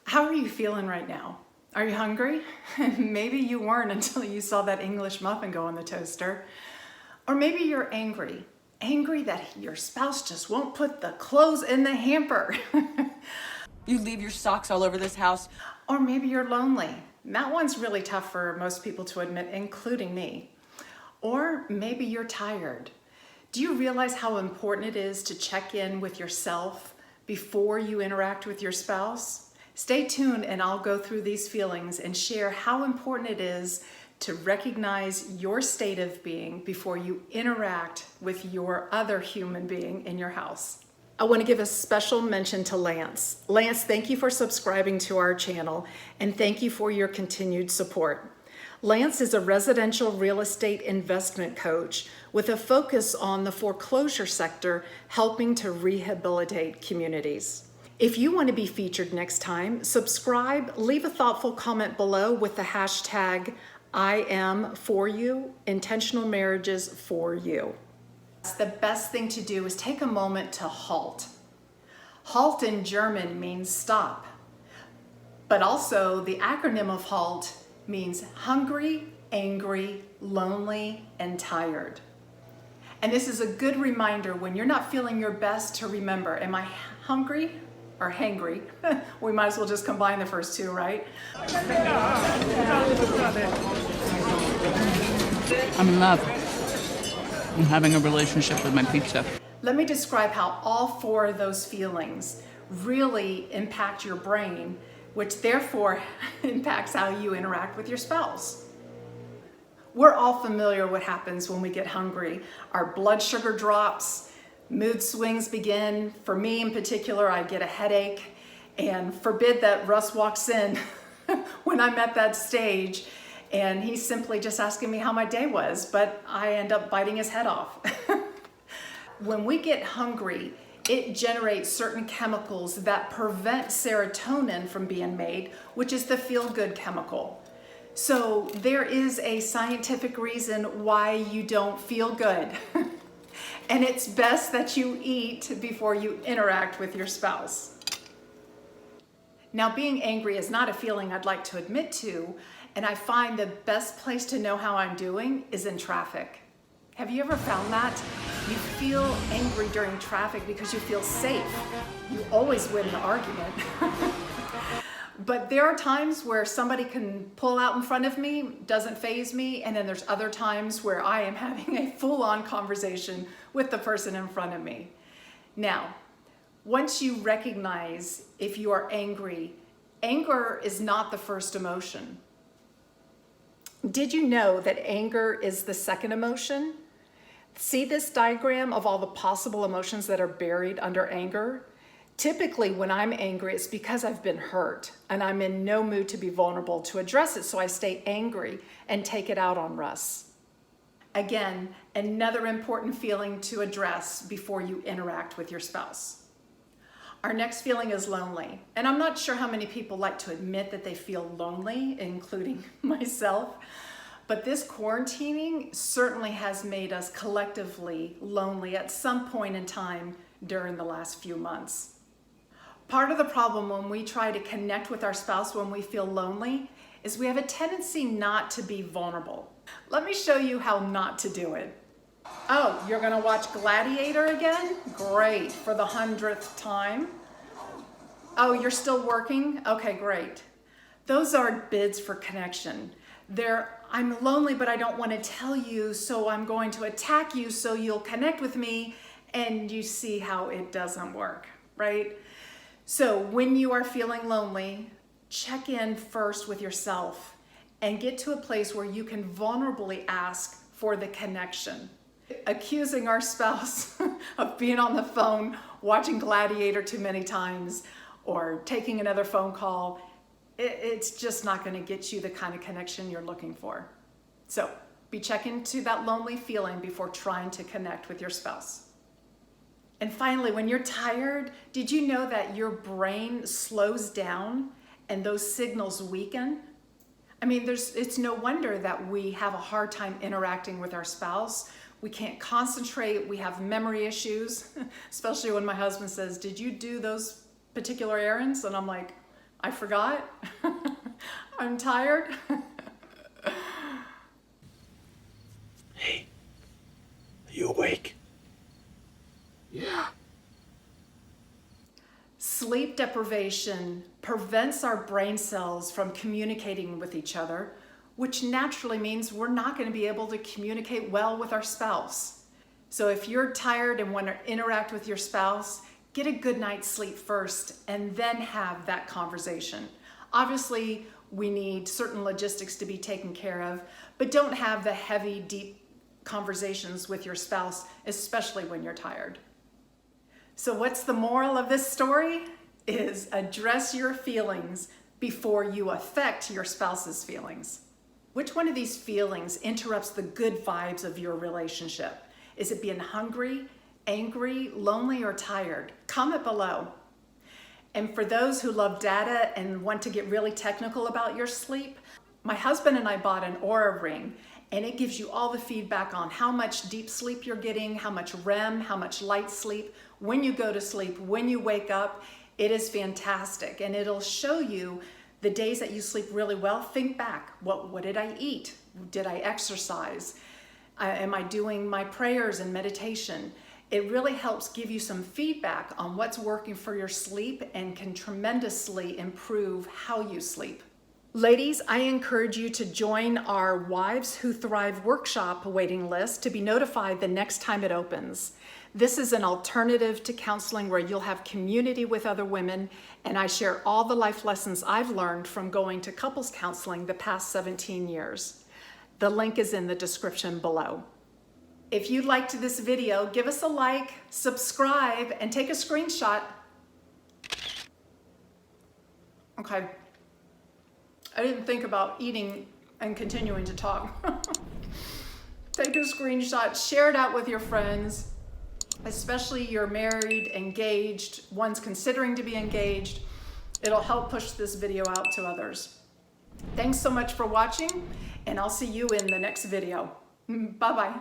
How are you feeling right now? Are you hungry? Maybe you weren't until you saw that English muffin go in the toaster. Or maybe you're angry. Angry that your spouse just won't put the clothes in the hamper. You leave your socks all over this house. Or maybe you're lonely. That one's really tough for most people to admit, including me. Or maybe you're tired. Do you realize how important it is to check in with yourself before you interact with your spouse? Stay tuned and I'll go through these feelings and share how important it is to recognize your state of being before you interact with your other human being in your house. I want to give a special mention to Lance. Lance, thank you for subscribing to our channel and thank you for your continued support. Lance is a residential real estate investment coach with a focus on the foreclosure sector, helping to rehabilitate communities. If you want to be featured next time, subscribe, leave a thoughtful comment below with the hashtag #IamForYou, Intentional Marriages for You. The best thing to do is take a moment to halt. Halt in German means stop, but also the acronym of HALT means hungry, angry, lonely, and tired. And this is a good reminder when you're not feeling your best to remember, am I hungry or hangry? We might as well just combine the first two, right? I'm in love. I'm having a relationship with my pizza. Let me describe how all four of those feelings really impact your brain, which therefore impacts how you interact with your spouse. We're all familiar with what happens when we get hungry. Our blood sugar drops, mood swings begin. For me in particular, I get a headache, and forbid that Russ walks in when I'm at that stage and he's simply just asking me how my day was, but I end up biting his head off. When we get hungry, it generates certain chemicals that prevent serotonin from being made, which is the feel-good chemical. So there is a scientific reason why you don't feel good. And it's best that you eat before you interact with your spouse. Now, being angry is not a feeling I'd like to admit to, and I find the best place to know how I'm doing is in traffic. Have you ever found that? You feel angry during traffic because you feel safe. You always win the argument. But there are times where somebody can pull out in front of me, doesn't faze me, and then there's other times where I am having a full-on conversation with the person in front of me. Now, once you recognize if you are angry, anger is not the first emotion. Did you know that anger is the second emotion? See this diagram of all the possible emotions that are buried under anger? Typically, when I'm angry, it's because I've been hurt and I'm in no mood to be vulnerable to address it, so I stay angry and take it out on Russ. Again, another important feeling to address before you interact with your spouse. Our next feeling is lonely, and I'm not sure how many people like to admit that they feel lonely, including myself, but this quarantining certainly has made us collectively lonely at some point in time during the last few months. Part of the problem when we try to connect with our spouse when we feel lonely is we have a tendency not to be vulnerable. Let me show you how not to do it. Oh, you're gonna watch Gladiator again? Great, for the 100th time. Oh, you're still working? Okay, great. Those are bids for connection. I'm lonely, but I don't want to tell you, so I'm going to attack you so you'll connect with me, and you see how it doesn't work, right? So when you are feeling lonely, check in first with yourself and get to a place where you can vulnerably ask for the connection. Accusing our spouse of being on the phone, watching Gladiator too many times, or taking another phone call, it's just not going to get you the kind of connection you're looking for. So be checking to that lonely feeling before trying to connect with your spouse. And finally, when you're tired, did you know that your brain slows down and those signals weaken? I mean, it's no wonder that we have a hard time interacting with our spouse. We can't concentrate, we have memory issues, especially when my husband says, "Did you do those particular errands?" And I'm like, I forgot. I'm tired. Hey, are you awake? Yeah. Sleep deprivation prevents our brain cells from communicating with each other, which naturally means we're not going to be able to communicate well with our spouse. So if you're tired and want to interact with your spouse, get a good night's sleep first and then have that conversation. Obviously, we need certain logistics to be taken care of, but don't have the heavy, deep conversations with your spouse, especially when you're tired. So what's the moral of this story? Is address your feelings before you affect your spouse's feelings. Which one of these feelings interrupts the good vibes of your relationship? Is it being hungry, angry, lonely, or tired? Comment below. And for those who love data and want to get really technical about your sleep, my husband and I bought an Oura Ring, and it gives you all the feedback on how much deep sleep you're getting, how much REM, how much light sleep, when you go to sleep, when you wake up. It is fantastic, and it'll show you the days that you sleep really well. Think back, what did I eat? Did I exercise? Am I doing my prayers and meditation? It really helps give you some feedback on what's working for your sleep and can tremendously improve how you sleep. Ladies, I encourage you to join our Wives Who Thrive workshop waiting list to be notified the next time it opens. This is an alternative to counseling where you'll have community with other women, and I share all the life lessons I've learned from going to couples counseling the past 17 years. The link is in the description below. If you liked this video, give us a like, subscribe, and take a screenshot. Okay. I didn't think about eating and continuing to talk. Take a screenshot, share it out with your friends, especially you're married, engaged, one's considering to be engaged. It'll help push this video out to others. Thanks so much for watching, and I'll see you in the next video. Bye-bye.